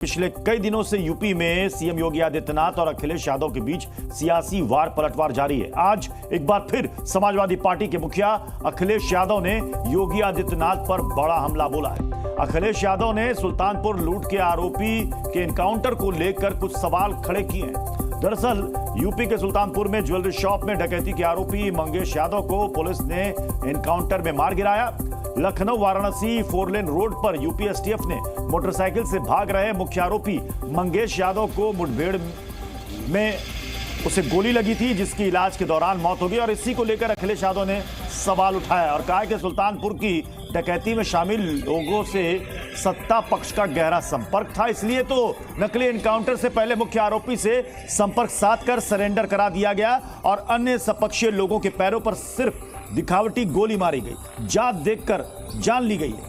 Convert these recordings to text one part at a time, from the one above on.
पिछले कई दिनों से यूपी में सीएम योगी आदित्यनाथ और अखिलेश यादव के बीच सियासी वार पलटवार जारी है। आज एक बार फिर समाजवादी पार्टी के मुखिया अखिलेश यादव ने योगी आदित्यनाथ पर बड़ा हमला बोला है। अखिलेश यादव ने सुल्तानपुर लूट के आरोपी के एनकाउंटर को लेकर कुछ सवाल खड़े किए हैं। दरअसल यूपी के सुल्तानपुर में ज्वेलरी शॉप में डकैती के आरोपी मंगेश यादव को पुलिस ने एनकाउंटर में मार गिराया। लखनऊ वाराणसी 4 लेन रोड पर यूपी एसटीएफ ने मोटरसाइकिल से भाग रहे मुख्य आरोपी मंगेश यादव को मुठभेड़ में उसे गोली लगी थी, जिसकी इलाज के दौरान मौत हो गई। और इसी को लेकर अखिलेश यादव ने सवाल उठाया और कहा कि सुल्तानपुर की डकैती में शामिल लोगों से सत्ता पक्ष का गहरा संपर्क था, इसलिए तो नकली एनकाउंटर से पहले मुख्य आरोपी से संपर्क साध कर सरेंडर करा दिया गया और अन्य सपक्षीय लोगों के पैरों पर सिर्फ दिखावटी गोली मारी गई। जात देखकर जान ली गई है।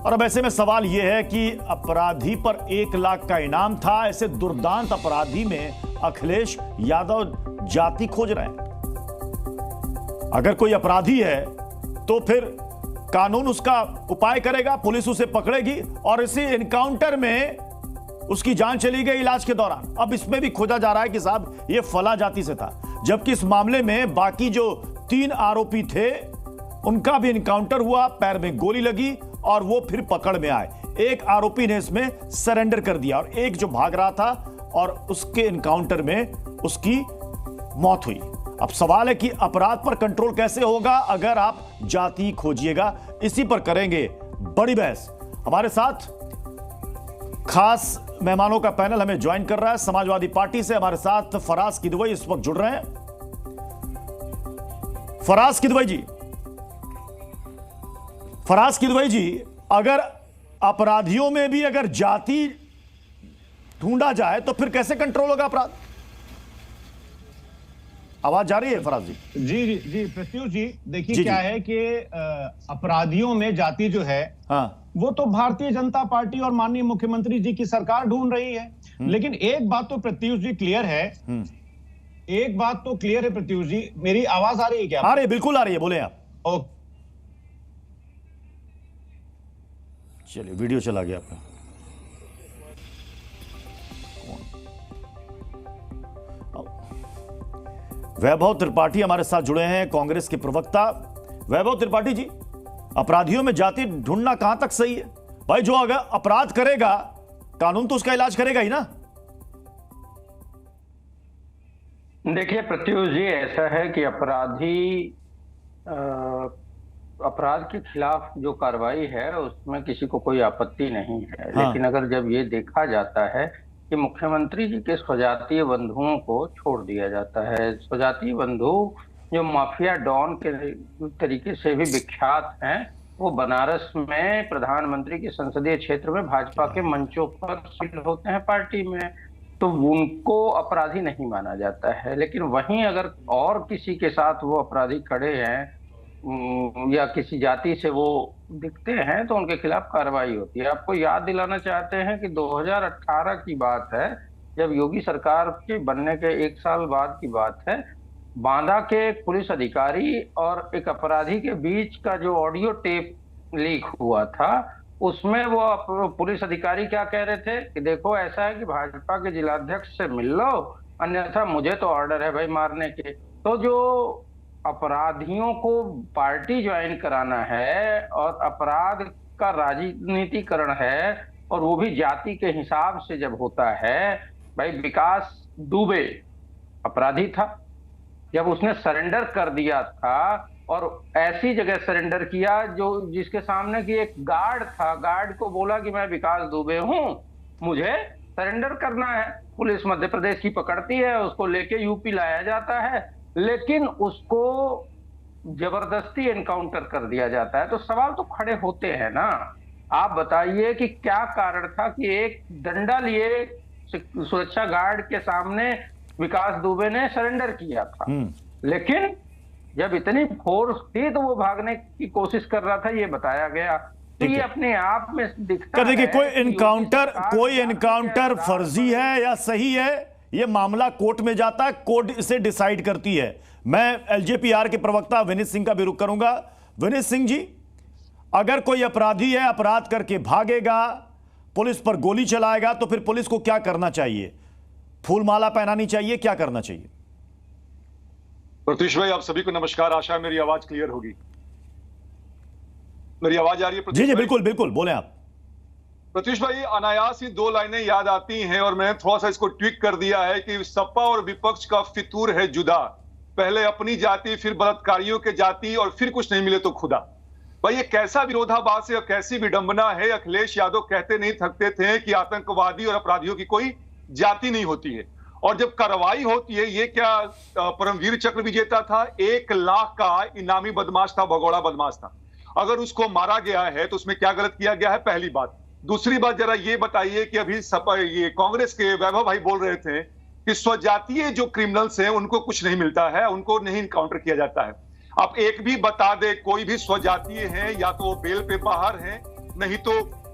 और अब ऐसे में सवाल यह है कि अपराधी पर 1 लाख का इनाम था, ऐसे दुर्दांत अपराधी में अखिलेश यादव जाति खोज रहे हैं। अगर कोई अपराधी है तो फिर कानून उसका उपाय करेगा, पुलिस उसे पकड़ेगी और इसी एनकाउंटर में उसकी जान चली गई इलाज के दौरान। अब इसमें भी खोजा जा रहा है कि साहब ये फला जाति से था, जबकि इस मामले में बाकी जो 3 आरोपी थे उनका भी एनकाउंटर हुआ, पैर में गोली लगी और वो फिर पकड़ में आए। एक आरोपी ने इसमें सरेंडर कर दिया और एक जो भाग रहा था और उसके एनकाउंटर में उसकी मौत हुई। अब सवाल है कि अपराध पर कंट्रोल कैसे होगा अगर आप जाति खोजिएगा। इसी पर करेंगे बड़ी बहस। हमारे साथ खास मेहमानों का पैनल हमें ज्वाइन कर रहा है। समाजवादी पार्टी से हमारे साथ फराज किदवई इस वक्त जुड़ रहे हैं। फराज किदवई जी, अगर अपराधियों में भी अगर जाति ढूंढा जाए तो फिर कैसे कंट्रोल होगा अपराध? आवाज जा रही है फराज जी? जी प्रत्युष जी, देखिए क्या है कि अपराधियों में जाति जो है, हाँ, वो तो भारतीय जनता पार्टी और माननीय मुख्यमंत्री जी की सरकार ढूंढ रही है। लेकिन एक बात तो प्रत्युष जी क्लियर है, एक बात तो क्लियर है प्रत्युष जी। मेरी आवाज आ रही है क्या? आ रही है, बिल्कुल आ रही है, बोले आप। चलिए, वीडियो चला गया आपका। वैभव त्रिपाठी हमारे साथ जुड़े हैं, कांग्रेस के प्रवक्ता। वैभव त्रिपाठी जी, अपराधियों में जाति ढूंढना कहां तक सही है? भाई जो अगर अपराध करेगा कानून तो उसका इलाज करेगा ही ना। देखिए प्रत्युष जी, ऐसा है कि अपराध के खिलाफ जो कार्रवाई है उसमें किसी को कोई आपत्ति नहीं है। हाँ। लेकिन अगर जब ये देखा जाता है कि मुख्यमंत्री जी के स्वजातीय बंधुओं को छोड़ दिया जाता है, स्वजातीय बंधु जो माफिया डॉन के तरीके से भी विख्यात हैं, वो बनारस में प्रधानमंत्री के संसदीय क्षेत्र में भाजपा के मंचों पर शामिल होते हैं पार्टी में, तो उनको अपराधी नहीं माना जाता है। लेकिन वहीं अगर और किसी के साथ वो अपराधी खड़े हैं या किसी जाति से वो दिखते हैं तो उनके खिलाफ कार्रवाई होती है। आपको याद दिलाना चाहते हैं कि 2018 की बात है, जब योगी सरकार के बनने के 1 साल बाद की बात है, बांदा के एक पुलिस अधिकारी और एक अपराधी के बीच का जो ऑडियो टेप लीक हुआ था, उसमें वो पुलिस अधिकारी क्या कह रहे थे कि देखो ऐसा है कि भाजपा के जिलाध्यक्ष से मिल लो, अन्यथा मुझे तो ऑर्डर है भाई मारने के। तो जो अपराधियों को पार्टी ज्वाइन कराना है और अपराध का राजनीतिकरण है, और वो भी जाति के हिसाब से जब होता है, भाई विकास दुबे अपराधी था, जब उसने सरेंडर कर दिया था और ऐसी जगह सरेंडर किया जो जिसके सामने की एक गार्ड था, गार्ड को बोला कि मैं विकास दुबे हूं, मुझे सरेंडर करना है। पुलिस मध्य प्रदेश की पकड़ती है, उसको लेके यूपी लाया जाता है, लेकिन उसको जबरदस्ती एनकाउंटर कर दिया जाता है। तो सवाल तो खड़े होते हैं ना। आप बताइए कि क्या कारण था कि एक डंडा लिए सुरक्षा गार्ड के सामने विकास दुबे ने सरेंडर किया था, लेकिन जब इतनी फोर्स थी तो वो भागने की कोशिश कर रहा था, ये बताया गया। तो ये अपने आप में दिखता है। देखिए, कोई एनकाउंटर फर्जी है या सही है, ये मामला कोर्ट में जाता है, कोर्ट इसे डिसाइड करती है। मैं एलजेपीआर के प्रवक्ता विनीत सिंह का भी रुख करूंगा। विनीत सिंह जी, अगर कोई अपराधी है, अपराध करके भागेगा, पुलिस पर गोली चलाएगा, तो फिर पुलिस को क्या करना चाहिए? फूलमाला पहनानी चाहिए? क्या करना चाहिए? प्रत्युष भाई, आप सभी को नमस्कार। आशा है मेरी आवाज क्लियर होगी। मेरी आवाज आ रही है? जी जी, बिल्कुल बिल्कुल, बोले आप। प्रत्युष भाई, अनायास ही दो लाइनें याद आती हैं और मैंने थोड़ा सा इसको ट्वीट कर दिया है कि सपा और विपक्ष का फितूर है जुदा, पहले अपनी जाति, फिर बलात्कारियों के जाति, और फिर कुछ नहीं मिले तो खुदा। भाई, ये कैसा विरोधाभास है और कैसी विडंबना है। अखिलेश यादव कहते नहीं थकते थे कि आतंकवादी और अपराधियों की कोई जाति नहीं होती है, और जब कार्रवाई होती है, ये क्या परमवीर चक्र विजेता था, 1 लाख का इनामी बदमाश था, भगोड़ा बदमाश था, अगर उसको मारा गया है तो उसमें क्या गलत किया गया है? पहली बात। दूसरी बात, जरा ये बताइए कि अभी ये कांग्रेस के वैभव भाई बोल रहे थे कि स्वजातीय जो क्रिमिनल्स हैं उनको कुछ नहीं मिलता है, उनको नहीं इनकाउंटर किया जाता है। आप एक भी बता दे, कोई भी स्वजातीय है या तो वो बेल पे बाहर है, नहीं तो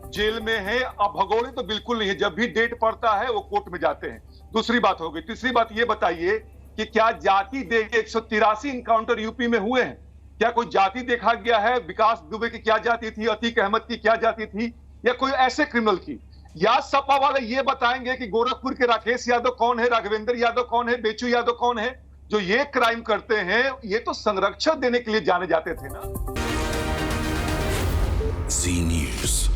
जेल में है। अब भगोड़े तो बिल्कुल नहीं है, जब भी डेट पड़ता है वो कोर्ट में जाते हैं। दूसरी बात हो गई। तीसरी बात ये बताइए कि क्या जाति देख के 183 इनकाउंटर यूपी में हुए हैं? क्या कोई जाति देखा गया है? विकास दुबे की क्या जाति थी, अतीक अहमद की क्या जाति थी, या कोई ऐसे क्रिमिनल की? या सपा वाले ये बताएंगे कि गोरखपुर के राकेश यादव कौन है, राघवेंद्र यादव कौन है, बेचू यादव कौन है, जो ये क्राइम करते हैं? ये तो संरक्षण देने के लिए जाने जाते थे ना। जी न्यूज़।